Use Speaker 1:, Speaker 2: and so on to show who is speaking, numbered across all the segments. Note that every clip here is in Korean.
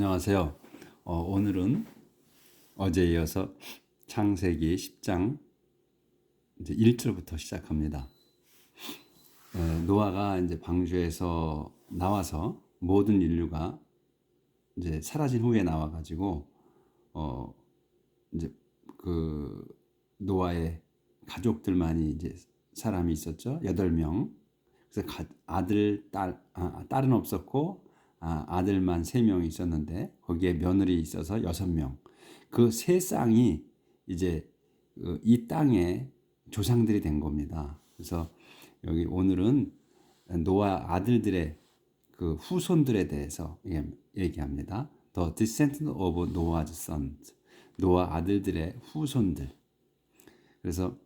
Speaker 1: 안녕하세요. 오늘은 어제에 이어서 창세기 10장 이제 1절부터 시작합니다. 노아가 이제 방주에서 나와서 모든 인류가 이제 사라진 후에 나와가지고 이제 그 노아의 가족들만이 이제 사람이 있었죠. 8명. 그래서 딸은 없었고 아들만 3명이 있었는데 거기에 며느리 있어서 6명. 그 세 쌍이 이제 이 땅의 조상들이 된 겁니다. 그래서 여기 오늘은 노아 아들들의 그 후손들에 대해서 얘기합니다. The descendant of Noah's sons. 노아 아들들의 후손들. 그래서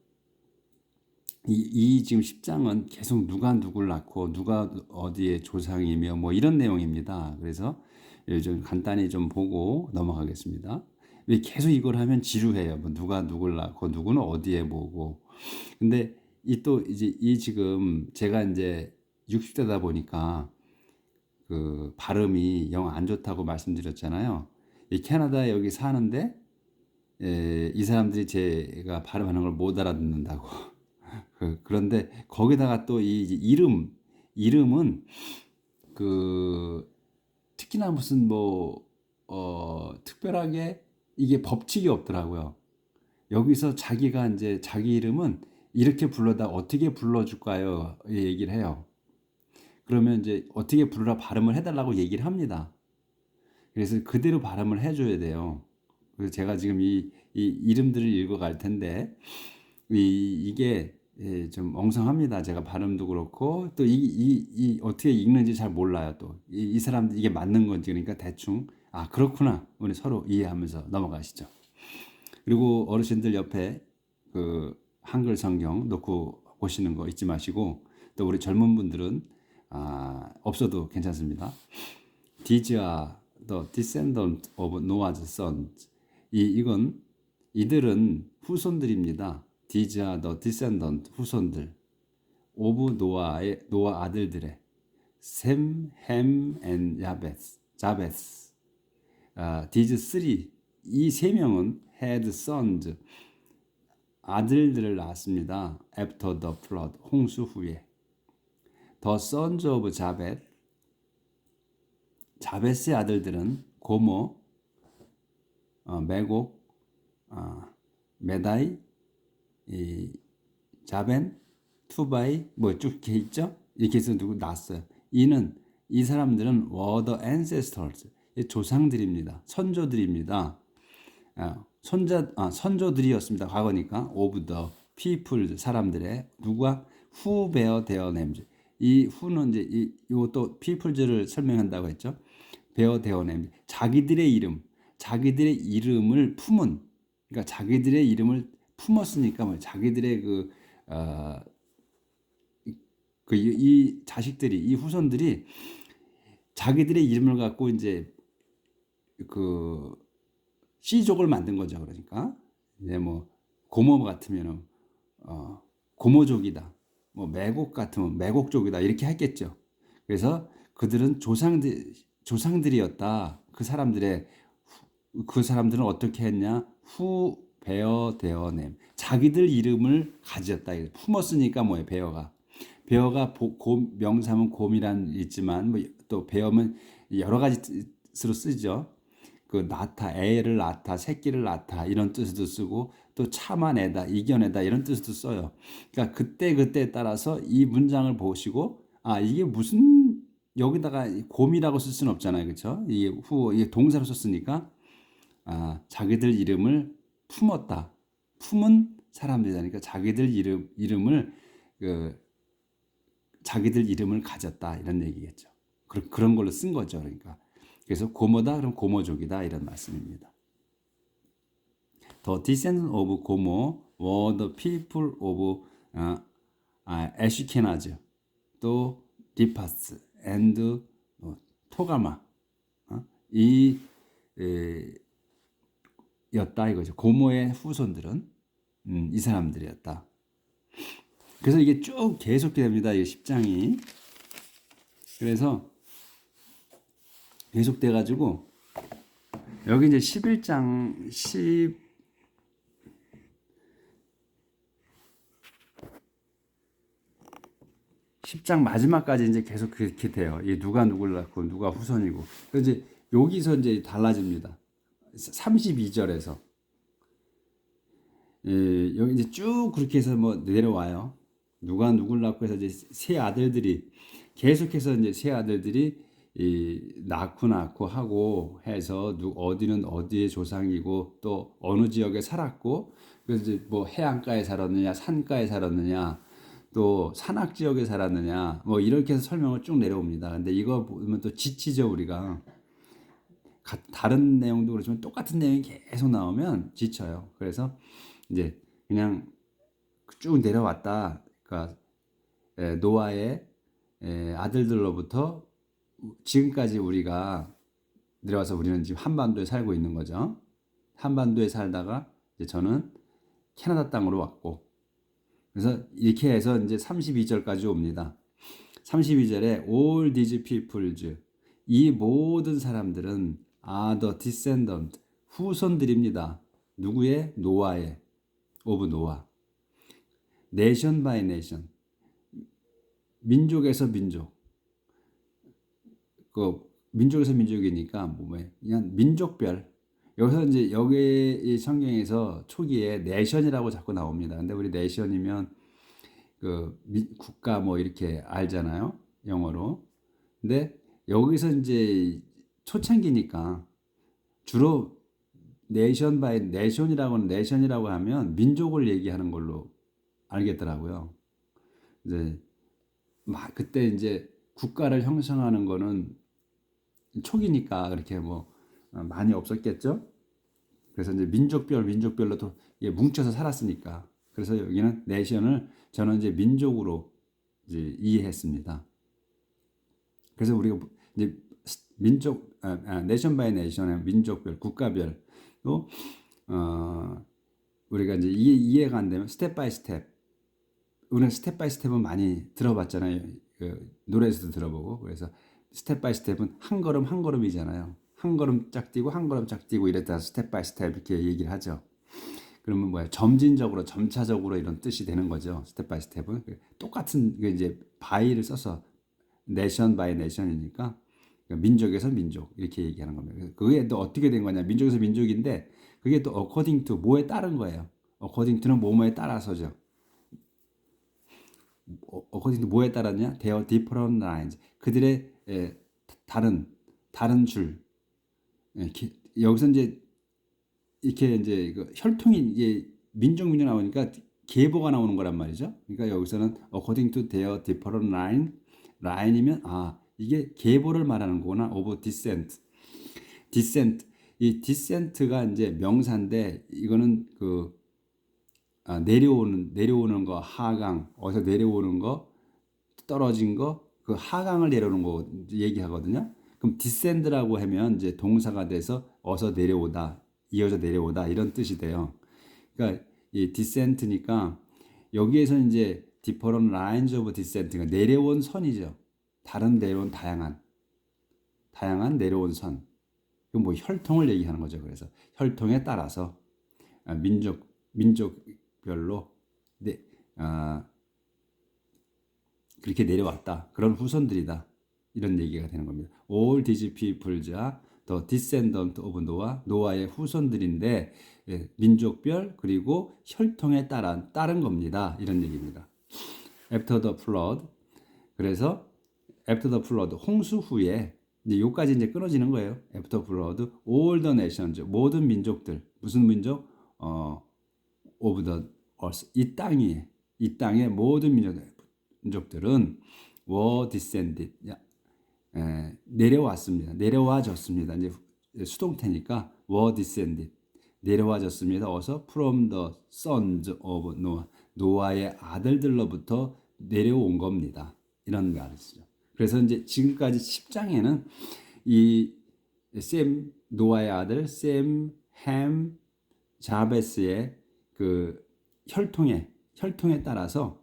Speaker 1: 이 지금 10장은 계속 누가 누굴 낳고 누가 어디의 조상이며 뭐 이런 내용입니다. 그래서 좀 간단히 좀 보고 넘어가겠습니다. 왜 계속 이걸 하면 지루해요. 뭐 누가 누굴 낳고 누구는 어디에 뭐고. 근데 이 지금 제가 이제 60대다 보니까 그 발음이 영 안 좋다고 말씀드렸잖아요. 이 캐나다에 여기 사는데 이 사람들이 제가 발음하는 걸 못 알아듣는다고. 그런데 거기다가 또 이 이름은 그 특히나 무슨 특별하게 이게 법칙이 없더라고요. 여기서 자기가 이제 자기 이름은 이렇게 불러다 어떻게 불러줄까요? 얘기를 해요. 그러면 이제 어떻게 부르라 발음을 해달라고 얘기를 합니다. 그래서 그대로 발음을 해줘야 돼요. 그래서 제가 지금 이 이름들을 읽어갈 텐데 이게 좀 엉성합니다. 제가 발음도 그렇고 또 어떻게 읽는지 잘 몰라요. 또 이 사람들 이게 맞는 건지 그러니까 대충 그렇구나. 우리 서로 이해하면서 넘어가시죠. 그리고 어르신들 옆에 그 한글 성경 놓고 보시는 거 잊지 마시고 또 우리 젊은 분들은 없어도 괜찮습니다. These are the descendants of Noah's sons. 이들은 후손들입니다. These are the descendants, 후손들. of 노아 아들들의 셈, 햄, and 자베스. These three, 이 3명은 had sons, 아들들을 낳았습니다. After the flood, 홍수 후에. The sons of 자벳의 아들들은 고모, 메곡, 메다이, 자벤, 투바이 뭐 쭉 이렇게 있죠? 이렇게 해서 누구 낳았어요. 이 사람들은 were the ancestors, 조상들입니다. 선조들입니다. 선조들이었습니다. 과거니까 of the people, 사람들의 누가 who bear their names. 이 who는 이제 이것도 people를 설명한다고 했죠. bear their names. 자기들의 이름을 품은, 그러니까 자기들의 이름을 품었으니까 뭐 자기들의 이 자식들이, 이 후손들이 자기들의 이름을 갖고 이제 그 씨족을 만든 거죠. 그러니까 이제 뭐 고모 같으면은 고모족이다. 뭐 매곡 같으면 매곡족이다. 이렇게 했겠죠. 그래서 그들은 조상들이었다. 그 사람들은 어떻게 했냐? 후 베어 데어넴. 자기들 이름을 가졌다. 품었으니까 뭐예요? 베어가 명사면 곰이란 있지만 또 베어면 여러 가지로 쓰죠. 그 낳다, 애를 낳다, 새끼를 낳다 이런 뜻으로 쓰고 또 참아내다, 이겨내다 이런 뜻으로 써요. 그러니까 그때에 따라서 이 문장을 보시고 이게 무슨 여기다가 곰이라고 쓸 수는 없잖아요. 그렇죠? 이게 동사로 썼으니까 자기들 이름을 품었다. 품은 사람들이니까 자기들 이름을 자기들 이름을 가졌다 이런 얘기겠죠. 그런 걸로 쓴 거죠. 그러니까 그래서 고모다 그럼 고모족이다 이런 말씀입니다. The descendants of 고모 were the people of 에슈케나즈, 또 리파스 and 토가마. 였다 이거죠. 고모의 후손들은 이 사람들이었다. 그래서 이게 쭉 계속됩니다. 이 10장이. 그래서 계속돼 가지고 여기 이제 11장 10장 마지막까지 이제 계속 그렇게 돼요. 이 누가 누굴 낳고 누가 후손이고. 그래서 이제 여기서 이제 달라집니다. 32절에서 여기 이제 쭉 그렇게 해서 뭐 내려와요. 누가 누굴 낳고 해서 이제 세 아들들이 계속해서 이제 세 아들들이 낳고 하고 해서 어디는 어디의 조상이고 또 어느 지역에 살았고 그래서 이제 뭐 해안가에 살았느냐 산가에 살았느냐 또 산악 지역에 살았느냐 뭐 이렇게 해서 설명을 쭉 내려옵니다. 근데 이거 보면 또 지치죠 우리가. 다른 내용도 그렇지만 똑같은 내용이 계속 나오면 지쳐요. 그래서 이제 그냥 쭉 내려왔다. 그러니까 노아의 아들들로부터 지금까지 우리가 내려와서 우리는 지금 한반도에 살고 있는 거죠. 한반도에 살다가 이제 저는 캐나다 땅으로 왔고 그래서 이렇게 해서 이제 32절까지 옵니다. 32절에 all these peoples 이 모든 사람들은 are the descendant 후손들입니다. 누구의? 노아의 of 노아. nation by nation 민족에서 민족. 그 민족에서 민족이니까 뭐예요? 그냥 민족별. 여기서 이제 여기 이 성경에서 초기에 내션이라고 자꾸 나옵니다. 근데 우리 내션이면 그 국가 뭐 이렇게 알잖아요. 영어로. 근데 여기서 이제 초창기니까 주로 내션 바이 내션이라고 하면 민족을 얘기하는 걸로 알겠더라고요. 이제 막 그때 이제 국가를 형성하는 거는 초기니까 그렇게 뭐 많이 없었겠죠. 그래서 이제 민족별로 또 뭉쳐서 살았으니까. 그래서 여기는 내션을 저는 이제 민족으로 이제 이해했습니다. 그래서 우리가 이제 내션 바이 내션의 민족별, 국가별 또 우리가 이제 이해가 안 되면 스텝 바이 스텝. 우리는 스텝 바이 스텝은 많이 들어봤잖아요. 그 노래에서도 들어보고 그래서 스텝 바이 스텝은 한 걸음 한 걸음이잖아요. 한 걸음 짝 뛰고 한 걸음 짝 뛰고 이랬다 스텝 바이 스텝 이렇게 얘기를 하죠. 그러면 뭐야? 점진적으로 점차적으로 이런 뜻이 되는 거죠. 스텝 바이 스텝은 똑같은 이제 바이를 써서 내션 바이 내션이니까 민족에서 민족 이렇게 얘기하는 겁니다. 그게 또 어떻게 된 거냐? 민족에서 민족인데 그게 또 according to 뭐에 따른 거예요. according to는 뭐뭐에 따라서죠. according to 뭐에 따랐냐? Their different lines. 그들의 다른 줄. 여기서 이제 이렇게 이제 혈통이 이제 민족 나오니까 계보가 나오는 거란 말이죠. 그러니까 여기서는 according to their different line이면 이게 계보를 말하는 거구나. of descent. 이 descent가 이제 명사인데 이거는 내려오는 거 하강 어디서 내려오는 거 떨어진 거 그 하강을 내려오는 거 얘기하거든요. 그럼 descend라고 하면 이제 동사가 돼서 어서 내려오다 이어져 내려오다 이런 뜻이 돼요. 그러니까 이 descent니까 여기에서 이제 different lines of descent가 내려온 선이죠. 다른 내려온 다양한 내려온 선. 이건 뭐 혈통을 얘기하는 거죠. 그래서 혈통에 따라서 민족별로 그렇게 내려왔다. 그런 후손들이다. 이런 얘기가 되는 겁니다. All these peoples are the descendant of Noah. 노아의 후손들인데 민족별 그리고 혈통에 따른 겁니다. 이런 얘기입니다. After the flood. 그래서 after the flood 홍수 후에 이제 요까지 이제 끊어지는 거예요. After flood all the nations 모든 민족들 무슨 민족? of the earth 이 땅의 모든 민족들은 were descended 내려와졌습니다. 이제 수동태니까 were descended 내려와졌습니다. 어서 from the sons of Noah 노아의 아들들로부터 내려온 겁니다. 이런 말이죠. 그래서 이제 지금까지 10장에는 이 노아의 아들 셈, 햄, 자베스의 그 혈통에 따라서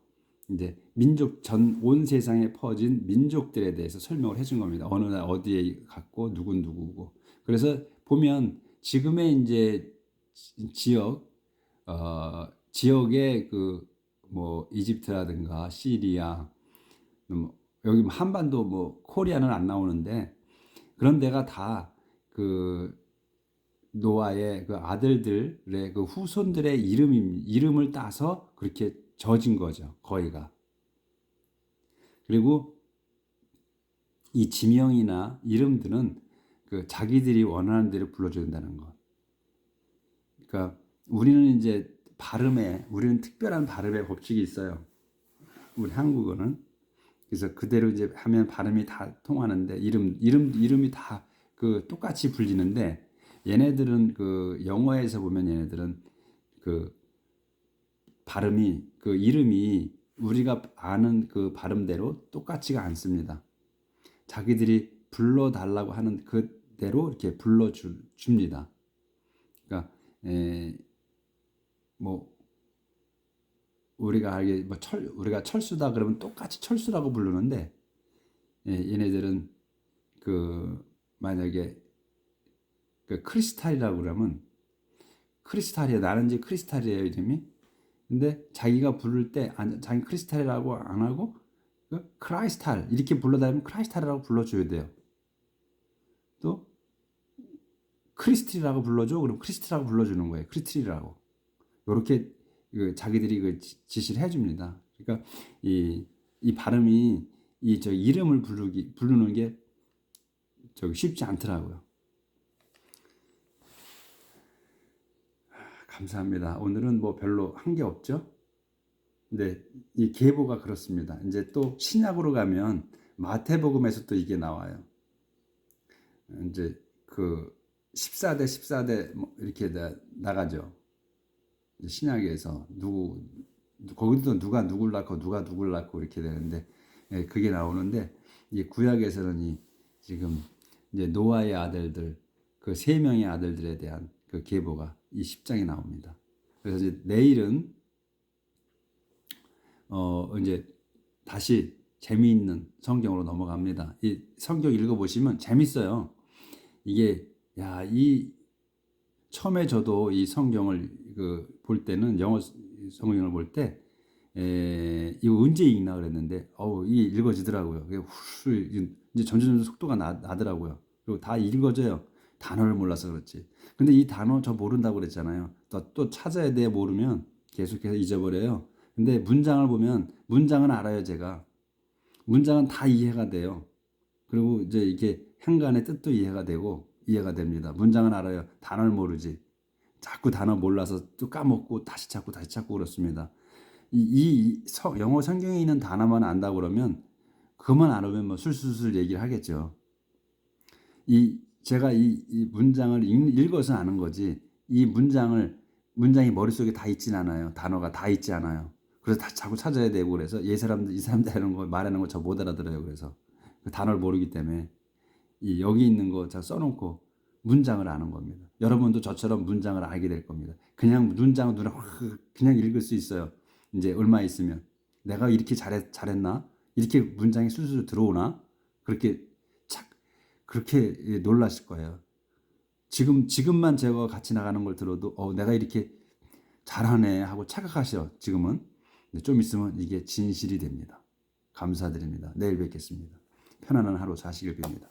Speaker 1: 이제 민족 온 세상에 퍼진 민족들에 대해서 설명을 해준 겁니다. 어느 날 어디에 갔고 누군 누구고. 그래서 보면 지금의 이제 지역 지역의 그 뭐 이집트라든가 시리아, 여기 한반도 뭐 코리아는 안 나오는데 그런 데가 다 그 노아의 그 아들들의 그 후손들의 이름을 따서 그렇게 져진 거죠, 거의가. 그리고 이 지명이나 이름들은 그 자기들이 원하는 대로 불러줘야 된다는 것. 그러니까 우리는 이제 우리는 특별한 발음의 법칙이 있어요. 우리 한국어는. 그래서 그대로 이제 하면 발음이 다 통하는데 이름이 다 그 똑같이 불리는데 얘네들은 그 영어에서 보면 얘네들은 그 발음이 그 이름이 우리가 아는 그 발음대로 똑같지가 않습니다. 자기들이 불러달라고 하는 그대로 이렇게 불러줍니다. 그러니까 뭐 우리가 알게 우리가 철수다 그러면 똑같이 철수라고 부르는데 얘네들은 그 만약에 그 크리스탈이라고 그러면 크리스탈이야, 나는 이제 크리스탈이에요 이름이. 근데 자기가 부를 때 자기 크리스탈이라고 안 하고 그 크라이스탈 이렇게 불러다니면 크라이스탈이라고 불러줘야 돼요. 또 크리스틸이라고 불러줘, 그럼 크리스틸이라고 불러주는 거예요. 크리스틸이라고. 이렇게 자기들이 그 지시를 해줍니다. 그러니까 이 발음이 저 이름을 부르는 게 쉽지 않더라고요. 감사합니다. 오늘은 뭐 별로 한 게 없죠. 근데 이 계보가 그렇습니다. 이제 또 신약으로 가면 마태복음에서 또 이게 나와요. 이제 그 14대 14대 뭐 이렇게 나가죠. 신약에서 거기도 누가 누굴 낳고 이렇게 되는데 그게 나오는데 이 구약에서는 지금 이제 노아의 아들들 그 세 명의 아들들에 대한 그 계보가 이 10장에 나옵니다. 그래서 이제 내일은 이제 다시 재미있는 성경으로 넘어갑니다. 이 성경 읽어보시면 재밌어요. 이게 처음에 저도 이 성경을 볼 때는 영어 성경을 볼 때 이거 언제 읽나 그랬는데 이 읽어지더라고요. 이제 점점 속도가 나더라고요. 그리고 다 읽어져요. 단어를 몰라서 그렇지. 근데 이 단어 저 모른다고 그랬잖아요. 또 찾아야 돼. 모르면 계속해서 잊어버려요. 근데 문장을 보면 문장은 알아요, 제가. 문장은 다 이해가 돼요. 그리고 이제 이게 행간의 뜻도 이해가 됩니다. 문장은 알아요. 단어를 모르지. 자꾸 단어 몰라서 또 까먹고 다시 찾고 그렇습니다. 영어 성경에 있는 단어만 안다 그러면 그것만 알으면 뭐 술술술 얘기를 하겠죠. 제가 이 문장을 읽어서 아는 거지. 문장이 머릿속에 다 있진 않아요. 단어가 다 있지 않아요. 그래서 다 자꾸 찾아야 되고 그래서 이 사람들 하는 거 말하는 거 저 못 알아들어요. 그래서 그 단어를 모르기 때문에 여기 있는 거 자 써놓고 문장을 아는 겁니다. 여러분도 저처럼 문장을 알게 될 겁니다. 그냥 문장을 그냥 읽을 수 있어요. 이제 얼마 있으면 내가 이렇게 잘했나? 이렇게 문장이 술술 들어오나? 그렇게 놀라실 거예요. 지금만 제가 같이 나가는 걸 들어도 내가 이렇게 잘하네 하고 착각하셔. 지금은. 근데 좀 있으면 이게 진실이 됩니다. 감사드립니다. 내일 뵙겠습니다. 편안한 하루 사시길 빕니다.